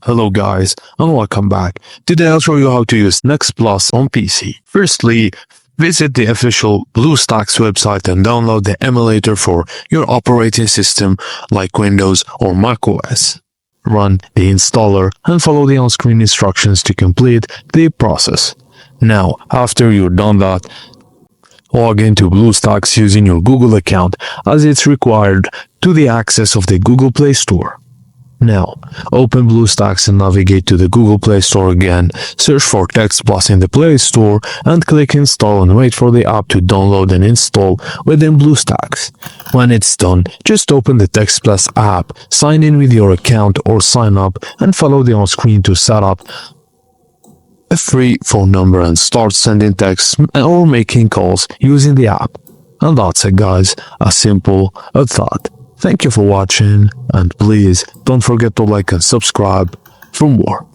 Hello guys and welcome back. Today I'll show you how to use Nextplus on PC. Firstly, visit the official BlueStacks website and download the emulator for your operating system like Windows or macOS. Run the installer and follow the on-screen instructions to complete the process. Now, after you're done that, log into BlueStacks using your Google account as it's required to the access of the Google Play Store. Now, open BlueStacks and navigate to the Google Play Store again, search for TextPlus in the Play Store and click install and wait for the app to download and install within BlueStacks. When it's done, just open the TextPlus app, sign in with your account or sign up and follow the on-screen to set up a free phone number and start sending texts or making calls using the app. And that's it guys, as simple as that. Thank you for watching and please don't forget to like and subscribe for more.